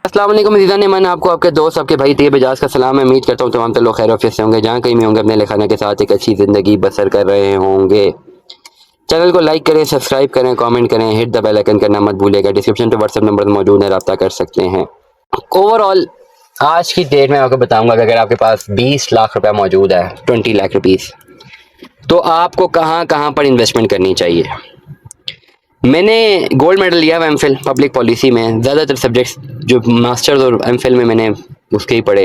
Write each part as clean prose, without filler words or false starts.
अस्सलाम वालेकुम अज़ीज़ान, मैं आपको आपके दोस्त आपके भाई तैयब एजाज का सलाम है। उम्मीद करता हूँ तमाम लोग खैर आफियत से होंगे, जहाँ कहीं भी होंगे अपने लिखाने के साथ एक अच्छी ज़िंदगी बसर कर रहे होंगे। चैनल को लाइक करें, सब्सक्राइब करें, कमेंट करें, हिट द बेल आइकन करना मत भूलिएगा। डिस्क्रिप्शन पे व्हाट्सएप नंबर मौजूद है, रब्ता कर सकते हैं। ओवरऑल आज की डेट में आपको बताऊंगा कि अगर आपके पास 20 लाख रुपया मौजूद है, 20 लाख रुपीज़, तो आपको कहाँ कहाँ पर इन्वेस्टमेंट करनी चाहिए। मैंने गोल्ड मेडल लिया हुआ एमफिल पब्लिक पॉलिसी में। ज़्यादातर सब्जेक्ट्स जो मास्टर्स और एमफिल में मैंने उसके ही पढ़े,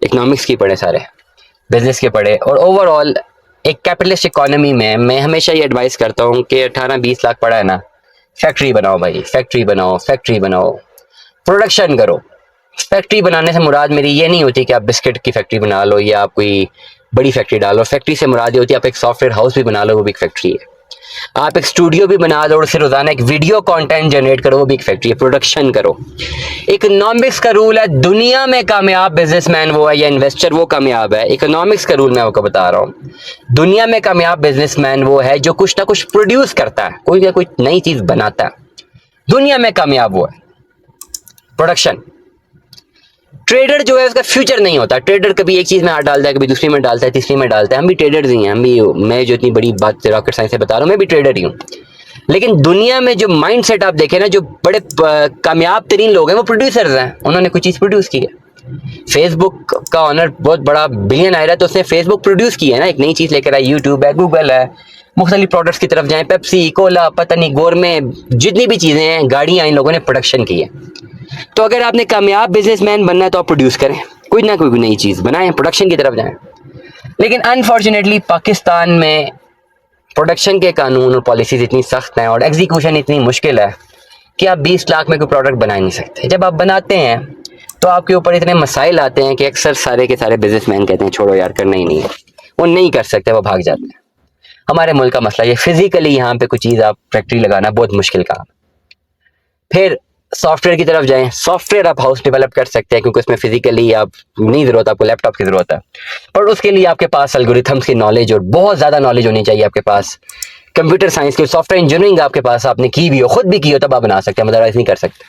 इकोनॉमिक्स की पढ़े, सारे बिजनेस के पढ़े। और ओवरऑल एक कैपिटलिस्ट इकोनॉमी में मैं हमेशा ये एडवाइस करता हूँ कि 18-20 लाख पड़ा है ना, फैक्ट्री बनाओ भाई, फैक्ट्री बनाओ, फैक्ट्री बनाओ, प्रोडक्शन करो। फैक्ट्री बनाने से मुराद मेरी ये नहीं होती कि आप बिस्किट की फैक्ट्री बना लो या आप कोई बड़ी फैक्ट्री डालो। फैक्ट्री से मुराद ये होती है आप एक सॉफ्टवेयर हाउस भी बना लो, वो भी एक फैक्ट्री है। आप एक स्टूडियो भी बना लो और उससे रोजाना एक वीडियो कंटेंट जनरेट करो, वो भी एक फैक्ट्री है। प्रोडक्शन करो। इकोनॉमिक्स का रूल है, दुनिया में कामयाब बिजनेसमैन वो है या इन्वेस्टर वो कामयाब है। इकोनॉमिक्स का रूल मैं आपको बता रहा हूँ, दुनिया में कामयाब बिजनेसमैन वो है जो कुछ ना कुछ प्रोड्यूस करता है, कोई ना कोई नई चीज बनाता है। दुनिया में कामयाब वो है। प्रोडक्शन। ट्रेडर जो है उसका फ्यूचर नहीं होता। ट्रेडर कभी एक चीज में हाथ डालता है, कभी दूसरी में डालता है, तीसरी में डालता है। हम भी ट्रेडर्स ही हैं, हम भी। मैं जो इतनी बड़ी बात रॉकेट साइंस से बता रहा हूँ, मैं भी ट्रेडर ही हूँ। लेकिन दुनिया में जो माइंड सेट आप देखें ना, जो बड़े कामयाब तरीन लोग हैं वो प्रोड्यूसर्स हैं। उन्होंने कोई चीज प्रोड्यूस की है। फेसबुक का ऑनर बहुत बड़ा बिलियन आया तो उसने फेसबुक प्रोड्यूस किया है ना, एक नई चीज लेकर आया। यूट्यूब है, गूगल है, मुख्तलिफ प्रोडक्ट्स की तरफ जाएं, पेप्सी, कोला, पता नहीं गोरमे, जितनी भी चीजें हैं, गाड़ियां, इन लोगों ने प्रोडक्शन की है। तो अगर आपने कामयाब बिजनेसमैन बनना है तो आप प्रोड्यूस करें, कोई ना कोई नई चीज बनाएं, प्रोडक्शन की तरफ जाएं। लेकिन अनफॉर्चुनेटली पाकिस्तान में प्रोडक्शन के कानून और पॉलिसीज इतनी सख्त हैं और एग्जीक्यूशन इतनी मुश्किल है कि आप 20 लाख में कोई प्रोडक्ट बना ही नहीं सकते। जब आप बनाते हैं तो आपके ऊपर इतने मसाइल आते हैं कि अक्सर सारे के सारे बिजनेसमैन कहते हैं छोड़ो यार, करना ही नहीं है। वो नहीं कर सकते, वो भाग जाते हैं। हमारे मुल्क का मसला ये, फिजिकली यहाँ पे कोई चीज आप फैक्ट्री लगाना बहुत मुश्किल काम। फिर सॉफ्टवेयर की तरफ जाएं। सॉफ्टवेयर आप हाउस डेवलप कर सकते हैं क्योंकि उसमें फिजिकली आप नहीं जरूरत, आपको लैपटॉप की जरूरत है। पर उसके लिए आपके पास एल्गोरिथम्स की नॉलेज और बहुत ज्यादा नॉलेज होनी चाहिए आपके पास। कंप्यूटर साइंस की, सॉफ्टवेयर इंजीनियरिंग आपके पास आपने की भी हो, खुद भी की हो, तब आप बना सकते हैं, अदरवाइज नहीं कर सकते।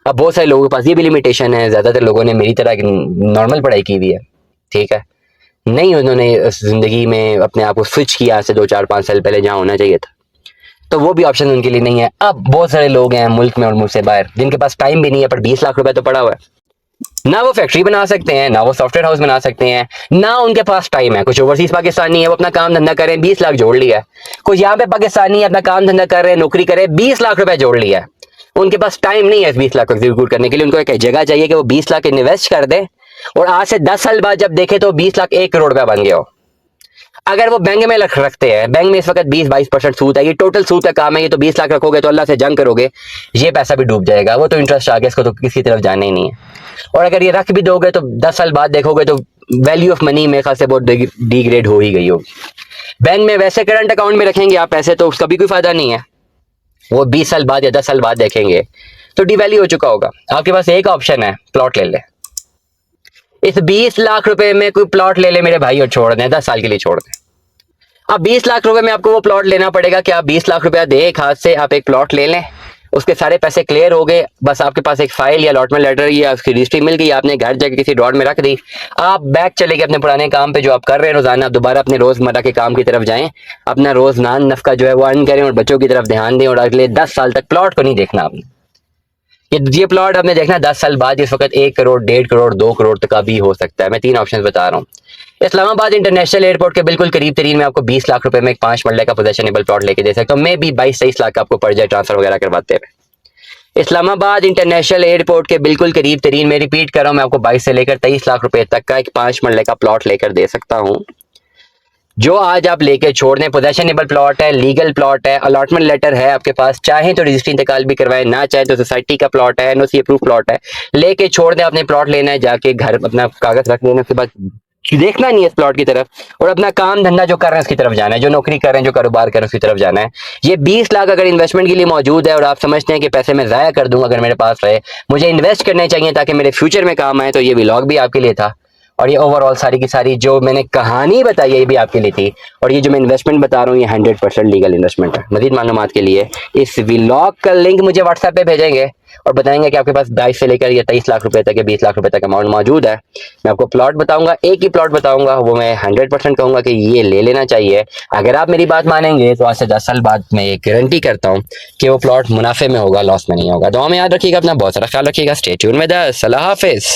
अब बहुत सारे लोगों के पास ये भी लिमिटेशन है। ज्यादातर लोगों ने मेरी तरह नॉर्मल पढ़ाई की हुई है, ठीक है, नहीं उन्होंने जिंदगी में अपने आप को स्विच किया से 2-4-5 साल पहले जहाँ होना चाहिए था, तो वो भी ऑप्शन उनके लिए नहीं है। अब बहुत सारे लोग हैं मुल्क में और मुल्क से बाहर जिनके पास टाइम भी नहीं है, पर 20 लाख रुपए तो पड़ा हुआ है। ना वो फैक्ट्री बना सकते हैं, ना वो सॉफ्टवेयर हाउस बना सकते हैं, ना उनके पास टाइम है। कुछ ओवरसीज पाकिस्तानी है, वो अपना काम धंधा करें, 20 लाख जोड़ लिया है। कुछ यहाँ पे पाकिस्तानी है, अपना काम धंधा कर रहे हैं, नौकरी करे, 20 लाख रुपए जोड़ लिया है। उनके पास टाइम नहीं है इस 20 लाख को एग्जीक्यूट करने के लिए। उनको एक जगह चाहिए कि वो 20 लाख इन्वेस्ट कर दे और आज से 10 साल बाद जब देखे तो 20 लाख 1 करोड़ रुपया बन गया हो। अगर वो बैंक में रखते हैं, बैंक में इस वक्त 20-22% सूद है, ये टोटल सूद का काम है। ये तो 20 लाख रखोगे तो अल्लाह से जंग करोगे, ये पैसा भी डूब जाएगा। वो तो इंटरेस्ट आ गया, इसको तो किसी तरफ जाना ही नहीं है। और अगर ये रख भी दोगे तो 10 साल बाद देखोगे तो वैल्यू ऑफ मनी मेरे ख्याल से बहुत डिग्रेड हो ही गई होगी। बैंक में वैसे करंट अकाउंट में रखेंगे आप पैसे तो उसका भी कोई फायदा नहीं है। वो 20 साल बाद या 10 साल बाद देखेंगे तो डिवैल्यू हो चुका होगा। आपके पास एक ऑप्शन है, प्लॉट ले ले। इस 20 लाख रुपए में कोई प्लॉट ले ले मेरे भाई और छोड़ दें, 10 साल के लिए छोड़ दें। अब 20 लाख रुपए में आपको वो प्लॉट लेना पड़ेगा कि आप 20 लाख रुपया दे एक हाथ से, आप एक प्लॉट ले लें, उसके सारे पैसे क्लियर हो गए, बस आपके पास एक फाइल या अलॉटमेंट लेटर या उसकी रजिस्ट्री मिल गई, आपने घर जाके किसी ड्रॉर में रख दी, आप बैक चले गए अपने पुराने काम पे जो आप कर रहे हैं रोजाना। आप दोबारा अपने रोजमर्रा के काम की तरफ जाएं, अपना रोजनान नफका जो है वो अर्न करें और बच्चों की तरफ ध्यान दें। और अगले 10 साल तक प्लॉट को नहीं देखना आपने। ये प्लॉट आपने देखना 10 साल बाद इस वक्त 1 करोड़, 1.5 करोड़, 2 करोड़ तक का भी हो सकता है। मैं 3 ऑप्शन बता रहा हूँ। इस्लामाबाद इंटरनेशनल एयरपोर्ट के बिल्कुल करीब तरीन में आपको 20 लाख रुपए में एक 5 मरले का पोजेशनेबल प्लॉट लेके दे सकता हूँ। मैं भी 22-23 लाख का आपको पड़ जाए ट्रांसफर वगैरह करवाते हुए। इस्लामाबाद इंटरनेशनल एयरपोर्ट के बिल्कुल करीब तरीन, मैं रिपीट कर रहा हूँ, मैं आपको 22 से लेकर 23 लाख रुपए तक का एक 5 मरले का प्लॉट लेकर दे सकता हूँ। जो आज आप लेके छोड़ दें, पोजेशनेबल प्लॉट है, लीगल प्लॉट है, अलॉटमेंट लेटर है आपके पास, चाहे तो रजिस्ट्री इंतकाल भी करवाएं, ना चाहे तो सोसाइटी का प्लॉट है, एनओसी अप्रूव प्लॉट है, लेके छोड़ दें। आपने प्लॉट लेना है, जाके घर अपना कागज रख देना, उसके बाद देखना नहीं है इस प्लॉट की तरफ और अपना काम धंधा जो कर रहे हैं उसकी तरफ जाना है, जो नौकरी कर रहे हैं, जो कारोबार कर रहे हैं उसकी तरफ जाना है। ये 20 लाख अगर इन्वेस्टमेंट के लिए मौजूद है और आप समझते हैं कि पैसे मैं ज़ाया कर दूंगा, अगर मेरे पास रहे, मुझे इन्वेस्ट करने चाहिए ताकि मेरे फ्यूचर में काम आए, तो ये व्लॉग भी आपके लिए था। और ये ओवरऑल सारी की सारी जो मैंने कहानी बताई है ये भी आपके लिए थी। और ये जो मैं इन्वेस्टमेंट बता रहा हूँ ये 100% लीगल इन्वेस्टमेंट है। मजीद मालूमात के लिए इस व्लॉग का लिंक मुझे व्हाट्सएप पे भेजेंगे और बताएंगे कि आपके पास 22 से लेकर या 23 लाख रुपए तक या 20 लाख रुपए तक अमाउंट मौजूद है। मैं आपको प्लॉट बताऊंगा, एक ही प्लॉट बताऊंगा, वो मैं 100% कहूंगा कि ये ले लेना चाहिए। अगर आप मेरी बात मानेंगे तो आज से 10 साल बाद मैं ये गारंटी करता हूँ कि वो प्लॉट मुनाफे में होगा, लॉस में नहीं होगा। दुआ में याद रखिएगा अपना, बहुत सारा ख्याल रखिएगा। स्टे ट्यून में। अल्लाह हाफिज।